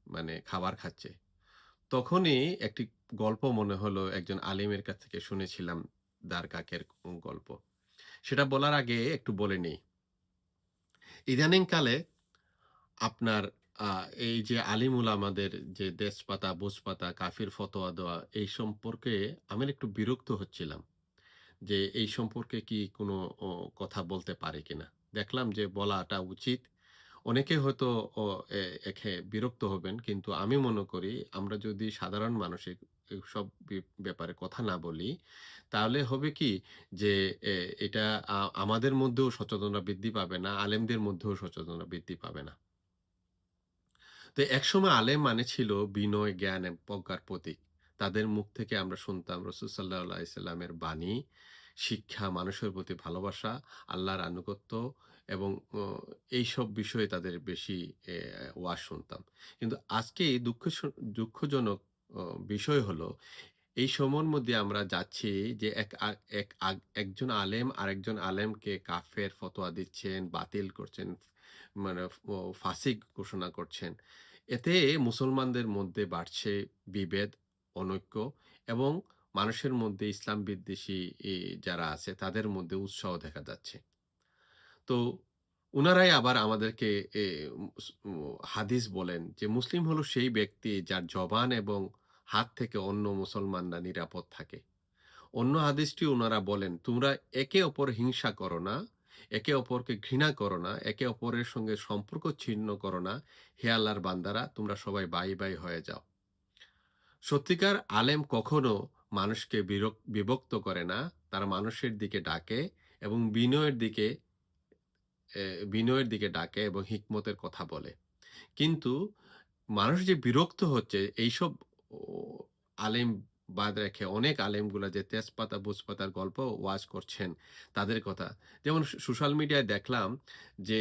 মানে খাবার খাচ্ছে। তখনই একটি গল্প মনে হলো একজন আলিমের কাছ থেকে শুনেছিলাম দার কাকের গল্প। সেটা বলার আগে একটু বলে নেই। ইদানিংকালে আপনার আ এই যে আলিম উলামাদের যে দেশপাতা, বুঝপাতা, কাফির ফতোয়া দেওয়া এই সম্পর্কে আমি না একটু বিরক্ত হচ্ছিলাম। যে এই সম্পর্কে কি কোনো ও কথা বলতে পারি কিনা? দেখলাম যে বলাটা উচিত। অনেকে হয়তো ও এ এখে বিরক্ত হবেন। কিন্তু আমি মনে করি আমরা যদি সাধারণ মানুষ এসব ব্যাপারে কথা না বলি, তাহলে হবে কি যে এ এটা আমাদের মধ্যেও সচেতনতা বৃদ্ধি পাবে না, আলেমদের মধ্যেও সচেতনতা বৃদ্ধি পাবে না। তো একসময় আলেম মানে ছিল বিনয়, জ্ঞান এবং প্রজ্ঞার প্রতীক। তাদের মুখ থেকে আমরা শুনতাম রাসূল সাল্লাল্লাহু আলাইহি সাল্লামের বাণী, শিক্ষা, মানুষের প্রতি ভালোবাসা, আল্লাহর আনুগত্য এবং এইসব বিষয়ে তাদের বেশি এ ওয়াজ শুনতাম। কিন্তু আজকে এই দুঃখজনক অ বিষয় হলো এই সময়ের মধ্যে আমরা যাচ্ছি যে একজন আলেম আরেকজন আলেমকে কাফের ফতোয়া দিচ্ছেন, বাতিল করছেন, মানে ফাসিক ঘোষণা করছেন। এতে মুসলমানদের মধ্যে বাড়ছে বিভেদ, অনৈক্য এবং মানুষের মধ্যে ইসলাম বিদ্বেষী যারা আছে তাদের মধ্যে উৎসাহ দেখা যাচ্ছে। তো উনারাই আবার আমাদেরকে এ মুস মু হাদিস বলেন যে মুসলিম হলো সেই ব্যক্তি যার জবান এবং হাত থেকে অন্য মুসলমানরা নিরাপদ থাকে। অন্য হাদিসটি উনারা বলেন, "তোমরা একে অপর হিংসা করো না, একে অপরকে ঘৃণা করো না, একে অপরের সঙ্গে সম্পর্ক ছিন্ন করো না। হে আল্লাহর বান্দারা তোমরা সবাই ভাই, ভাই হয়ে যাও।" সত্যিকার আলেম কখনো মানুষকে বিভক্ত করে না। তারা মানুষের দিকে ডাকে এবং এ বিনয়ের দিকে ডাকে এবং হিকমতের কথা বলে। কিন্তু মানুষ যে বিরক্ত হচ্ছে এইসব ও আলেম বাদ রেখে অনেক আলেমগুলা যে তেজপাতা, বুঝপাতার গল্প ওয়াজ করছেন তাদের কথা। যেমন সোশ্যাল মিডিয়ায় দেখলাম যে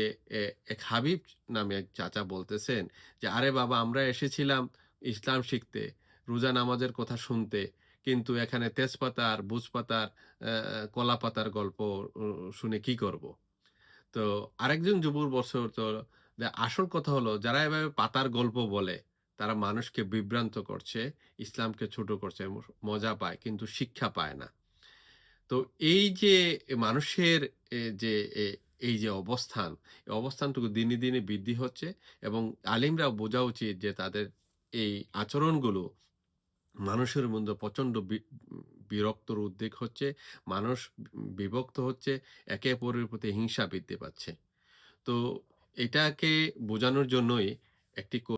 এক হাবিব নামে এক চাচা বলতেছেন যে, "আরে বাবা আমরা এসেছিলাম ইসলাম শিখতে, রোজা নামাজের কথা শুনতে। কিন্তু এখানে তেজপাতার, বুঝপাতার, কলাপাতার গল্প উ শুনে কি করব?" তো আরেকজন যুবক বলছে তো যে আসল কথা হলো যারা এভাবে পাতার গল্প বলে তারা মানুষকে বিভ্রান্ত করছে, ইসলামকে ছোট করছে, মজা পায় কিন্তু শিক্ষা পায় না। তো এই যে মানুষের যে এই যে অবস্থান, এই অবস্থানটুকু দিনে, দিনে বৃদ্ধি হচ্ছে এবং আলিমরা বোঝা উচিত যে তাদের এই আচরণগুলো মানুষের মধ্যে প্রচন্ড বিরক্তর উদ্বেগ হচ্ছে। মানুষ বিভক্ত হচ্ছে, একে অপরের প্রতি হিংসা বৃদ্ধি পাচ্ছে। তো এটাকে বোঝানোর জন্যই একটি